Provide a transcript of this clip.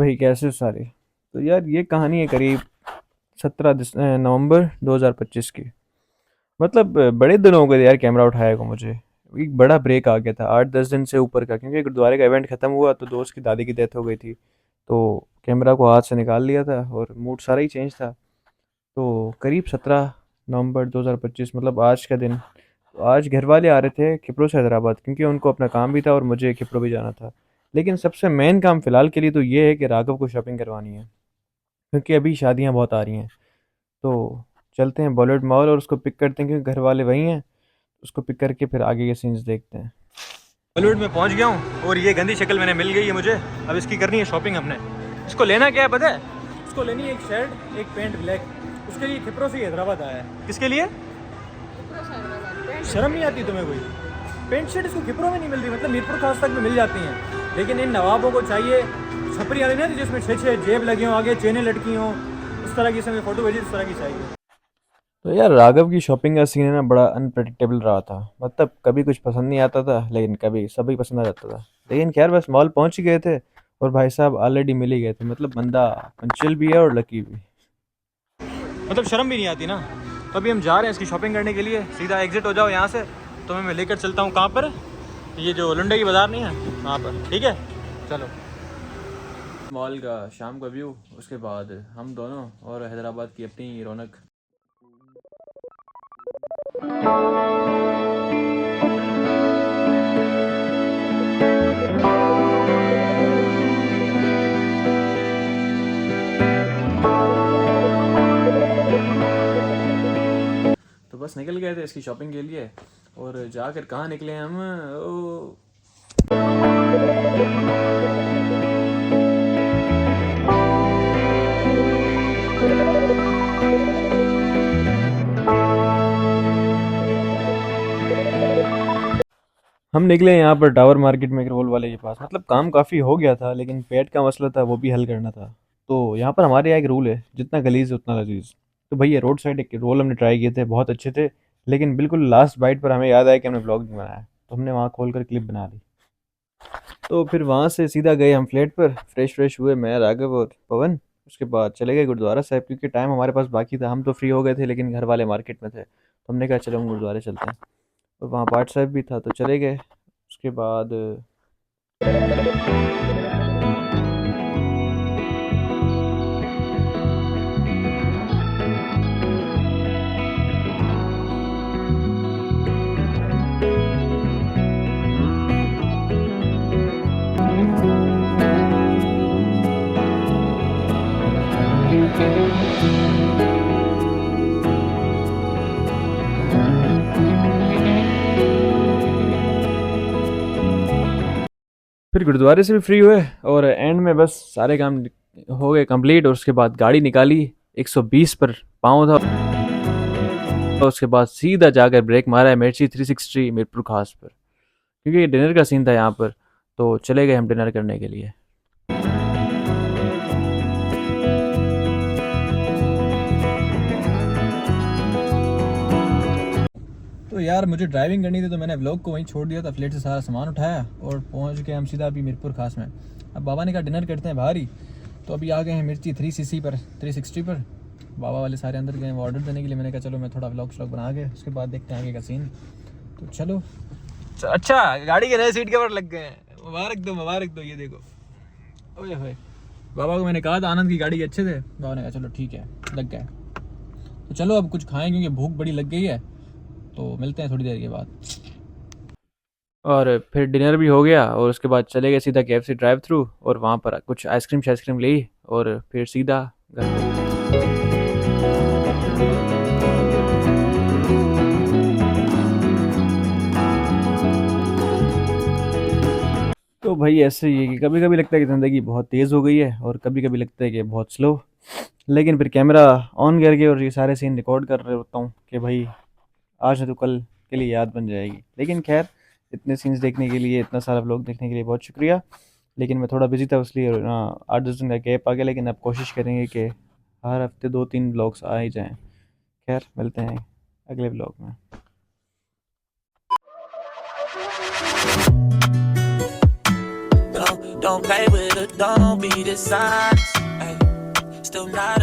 भाई, कैसे हो सारे? तो यार ये कहानी है करीब 17 नवंबर 2025 की। मतलब बड़े दिन हो गए यार कैमरा उठाए को मुझे। एक बड़ा ब्रेक आ गया था 8-10 दिन से ऊपर का, क्योंकि गुरुद्वारे का इवेंट खत्म हुआ तो दोस्त की दादी की डेथ हो गई थी। तो कैमरा को हाथ से निकाल लिया था और मूड सारा ही चेंज था। तो करीब 17 नवंबर 2025, मतलब आज का दिन। तो आज घर वाले आ रहे थे खिप्रो से हैदराबाद, क्योंकि उनको अपना काम भी था और मुझे खिप्रो भी जाना था। लेकिन सबसे मेन काम फिलहाल के लिए तो ये है कि राघव को शॉपिंग करवानी है, क्योंकि अभी शादियां बहुत आ रही हैं। तो चलते हैं बॉलीवुड मॉल और उसको पिक करते हैं, क्योंकि घर वाले वहीं हैं। उसको पिक करके फिर आगे के सीन्स देखते हैं। बॉलीवुड में पहुंच गया हूँ और ये गंदी शक्ल मैंने मिल गई है मुझे। अब इसकी करनी है शॉपिंग अपने। इसको लेना क्या है पता है? इसको लेनी है एक शर्ट, एक पैंट ब्लैक। उसके लिए खिप्रो से हैदराबाद आया है। किसके लिए? शर्म नहीं आती तुम्हें कोई? पेंट शर्ट इसको खिप्रो में नहीं मिल रही, मतलब मीरपुर खास तक में मिल जाती हैं, लेकिन इन नवाबों को चाहिए छपरी वाली ना, जिसमें 6-6 जेब लगे हों, आगे चेनें लटकी हों, उस तरह की। समय फ़ोटो भेजी, उस तरह की चाहिए। तो यार राघव की शॉपिंग का सीन है ना, बड़ा अनप्रडिक्टेबल रहा था। मतलब कभी कुछ पसंद नहीं आता था, लेकिन कभी सभी पसंद आ जाता था। लेकिन खैर बस मॉल पहुंच ही गए थे और भाई साहब ऑलरेडी मिल ही गए थे। मतलब बंदा पंचुअल भी है और लकी भी। मतलब शर्म भी नहीं आती ना। तो अभी हम जा रहे हैं इसकी शॉपिंग करने के लिए। सीधा एग्जिट हो जाओ यहाँ से, तो मैं लेकर चलता हूँ। कहाँ पर? ये जो लुंडे की बाज़ार नहीं है वहाँ पर, ठीक है? चलो। मॉल का शाम का व्यू, उसके बाद हम दोनों और हैदराबाद की अपनी रौनक। तो बस निकल गए थे इसकी शॉपिंग के लिए। और जाकर कहाँ निकले हम? ओ, हम निकले यहाँ पर टावर मार्केट में, एक रोल वाले के पास। मतलब काम काफ़ी हो गया था, लेकिन पेट का मसला था, वो भी हल करना था। तो यहाँ पर हमारे यहाँ एक रूल है, जितना गलीज उतना लजीज। तो भैया रोड साइड एक रोल हमने ट्राई किए थे, बहुत अच्छे थे। लेकिन बिल्कुल लास्ट बाइट पर हमें याद आया कि हमने ब्लॉग नहीं बनाया, तो हमने वहाँ खोल कर क्लिप बना ली। तो फिर वहाँ से सीधा गए हम फ्लैट पर, फ्रेश फ्रेश हुए मैं, राघव और पवन। उसके बाद चले गए गुरुद्वारा साहब, क्योंकि टाइम हमारे पास बाकी था। हम तो फ्री हो गए थे, लेकिन घर वाले मार्केट में थे, तो हमने कहा चलो हम गुरुद्वारे चलते हैं। और वहाँ पाठ साहब भी था, तो चले गए। उसके बाद फिर गुरुद्वारे से भी फ्री हुए, और एंड में बस सारे काम हो गए कंप्लीट। और उसके बाद गाड़ी निकाली 120 पर पाँव था। और उसके बाद सीधा जाकर ब्रेक मारा है मिर्ची 360 मीरपुर खास पर, क्योंकि डिनर का सीन था यहाँ पर। तो चले गए हम डिनर करने के लिए। तो यार मुझे ड्राइविंग करनी थी, तो मैंने व्लॉग को वहीं छोड़ दिया था। फ्लेट से सारा सामान उठाया और पहुंच गए हम सीधा अभी मीरपुर खास में। अब बाबा ने कहा डिनर करते हैं बाहर ही, तो अभी आ गए हैं मिर्ची 360 पर, 360 पर। बाबा वाले सारे अंदर गए हैं ऑर्डर देने के लिए। मैंने कहा चलो मैं थोड़ा व्लॉग श्लॉग बना के उसके बाद देखते हैं आगे का सीन। तो चलो। अच्छा, गाड़ी के नए सीट कवर लग गए हैं। मुबारक दो, मुबारक दो। ये देखो, ओए होए। बाबा को मैंने कहा था आनंद की गाड़ी के अच्छे थे, बाबा ने कहा चलो ठीक है, लग गए। तो चलो अब कुछ खाएं, क्योंकि भूख बड़ी लग गई है। तो मिलते हैं थोड़ी देर के बाद। और फिर डिनर भी हो गया, और उसके बाद चले गए सीधा KFC ड्राइव थ्रू, और वहाँ पर कुछ आइसक्रीम शाइसक्रीम ली, और फिर सीधा घर पे। तो भाई ऐसे ही है कि कभी कभी लगता है कि ज़िंदगी बहुत तेज़ हो गई है, और कभी कभी लगता है कि बहुत स्लो। लेकिन फिर कैमरा ऑन करके और ये सारे सीन रिकॉर्ड कर रहे होता हूँ कि भाई आज है तो कल के लिए याद बन जाएगी। लेकिन खैर, इतने सीन्स देखने के लिए, इतना सारा व्लॉग देखने के लिए बहुत शुक्रिया। लेकिन मैं थोड़ा बिजी था, इसलिए 8-10 दिन का गैप आ गया। लेकिन अब कोशिश करेंगे कि हर हफ्ते 2-3 व्लॉग्स आ ही जाएं। खैर मिलते हैं अगले व्लॉग में। Don't play with her, don't be dishonest. Ay, still not